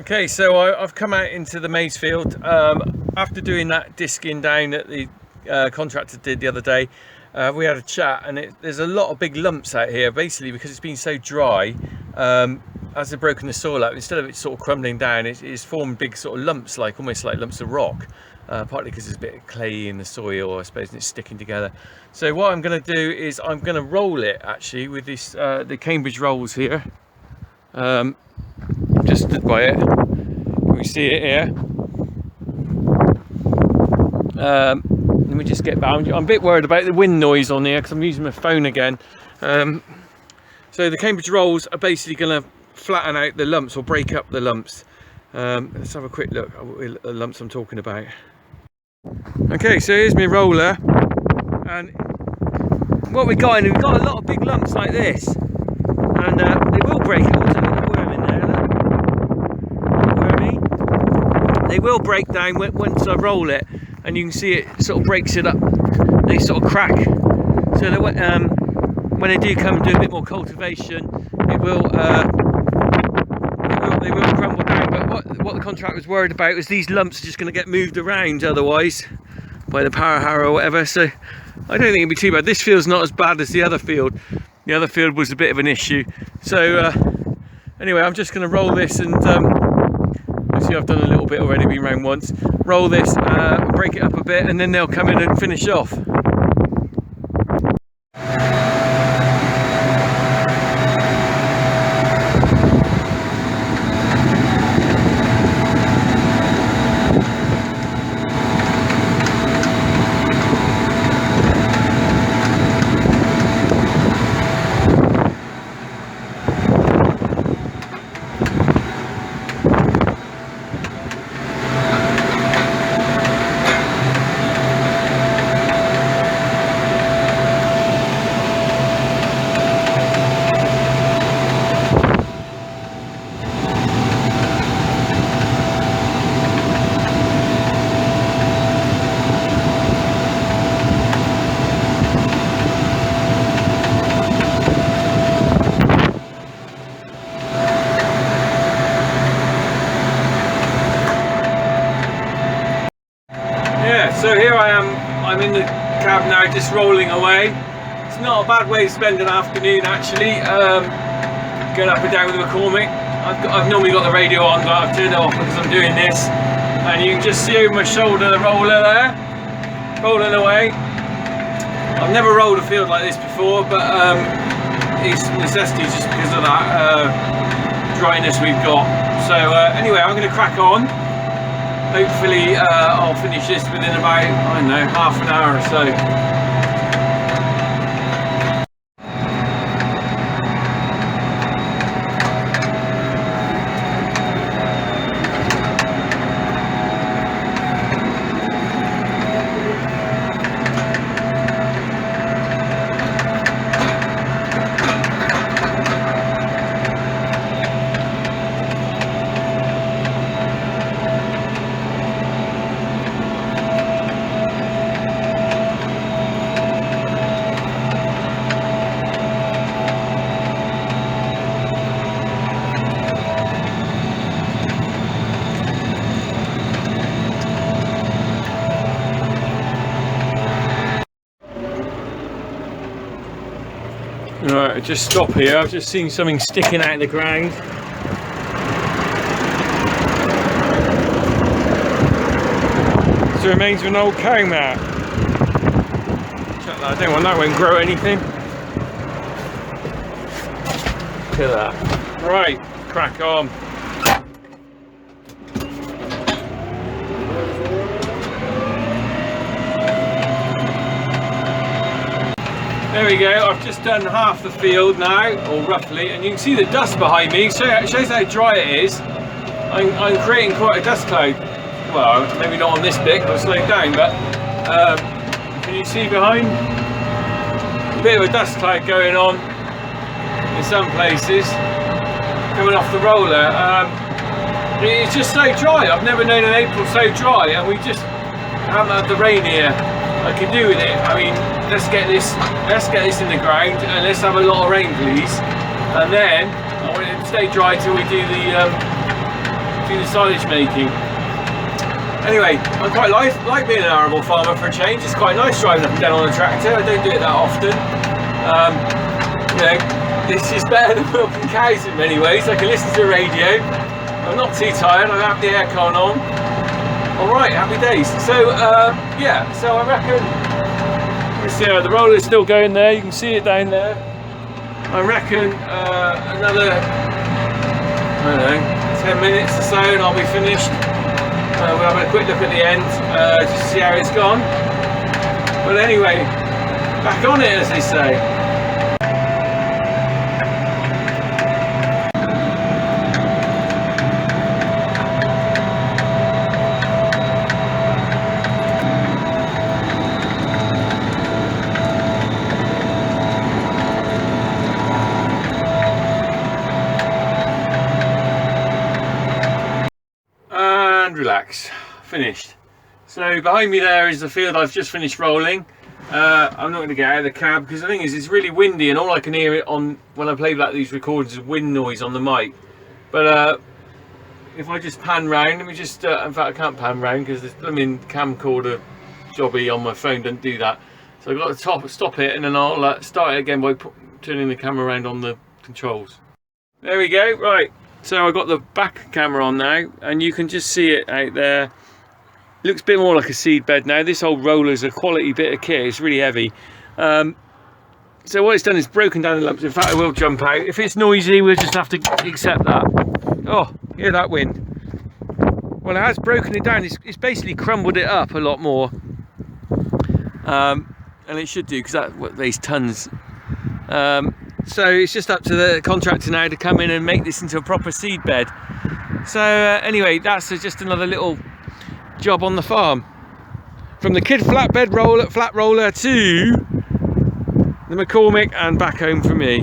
Okay, so I've come out into the maize field after doing that disking down that the contractor did the other day. We had a chat, and there's a lot of big lumps out here, basically because it's been so dry. As they've broken the soil up, instead of it sort of crumbling down, it's formed big sort of lumps, like almost like lumps of rock, partly because there's a bit of clay in the soil, I suppose, and it's sticking together. So what I'm going to do is I'm going to roll it actually with this the Cambridge rolls here. Just stood by it. Can we see it here? Let me just get back. I'm a bit worried about the wind noise on here because I'm using my phone again. So the Cambridge rolls are basically going to flatten out the lumps or break up the lumps. Let's have a quick look at the lumps I'm talking about. Okay, so here's my roller, and what we've got a lot of big lumps like this, and they will break. They will break down once I roll it, and you can see it sort of breaks it up. They sort of crack, so that when they do come and do a bit more cultivation, they will crumble down. But what the contractor was worried about was these lumps are just going to get moved around otherwise by the power harrow or whatever. So I don't think it'd be too bad. This field's not as bad as the other field. The other field was a bit of an issue. So anyway, I'm just going to roll this and. See, I've done a little bit already, been round once. Roll this, break it up a bit, and then they'll come in and finish off. So here I am, I'm in the cab now, just rolling away. It's not a bad way to spend an afternoon actually, going up and down with the McCormick. I've normally got the radio on, but I've turned it off because I'm doing this. And you can just see over my shoulder the roller there, rolling away. I've never rolled a field like this before, but it's a necessity just because of that dryness we've got. So anyway, I'm going to crack on. Hopefully I'll finish this within about, I don't know, half an hour or so. Right, just stop here. I've just seen something sticking out of the ground. It's the remains of an old cow mat. Check that. I don't want that one to grow anything. Look at that. Right, crack on. There we go, I've just done half the field now, or roughly, and you can see the dust behind me, so it shows how dry it is. I'm creating quite a dust cloud. Well, maybe not on this bit, I'll slow down, but can you see behind? A bit of a dust cloud going on in some places, coming off the roller. It's just so dry. I've never known an April so dry, and we just haven't had the rain here. I can do with it. I mean, let's get this in the ground and let's have a lot of rain, please. And then I want it to stay dry till we do the do the silage making. Anyway, I quite like being an arable farmer for a change. It's quite nice driving up and down on a tractor. I don't do it that often. You know, this is better than milking cows in many ways. I can listen to the radio. I'm not too tired. I have the aircon on. All right, happy days. So yeah, so I reckon. See, the roller's still going there. You can see it down there. I reckon another, I don't know, 10 minutes or so, and I'll be finished. We'll have a quick look at the end just to see how it's gone. But anyway, back on it, as they say. Relax, finished. So behind me there is the field I've just finished rolling. I'm not going to get out of the cab because the thing is it's really windy and all I can hear it on when I play back these recordings is wind noise on the mic. But if I just pan round, let me just in fact I can't pan round because this blooming camcorder jobby on my phone doesn't do that. So I've got to stop it and then I'll start it again by turning the camera around on the controls. There we go. Right, so I've got the back camera on now and you can just see it out there. It looks a bit more like a seed bed now. This old roller is a quality bit of kit. It's really heavy. So what it's done is broken down the lumps. In fact, I will jump out. If it's noisy, we'll just have to accept that. Oh, hear that wind? Well, it has broken it down. It's basically crumbled it up a lot more. And it should do because that's what these tons. So it's just up to the contractor now to come in and make this into a proper seed bed. So anyway, that's just another little job on the farm. From the kid flat roller to the McCormick and back home for me.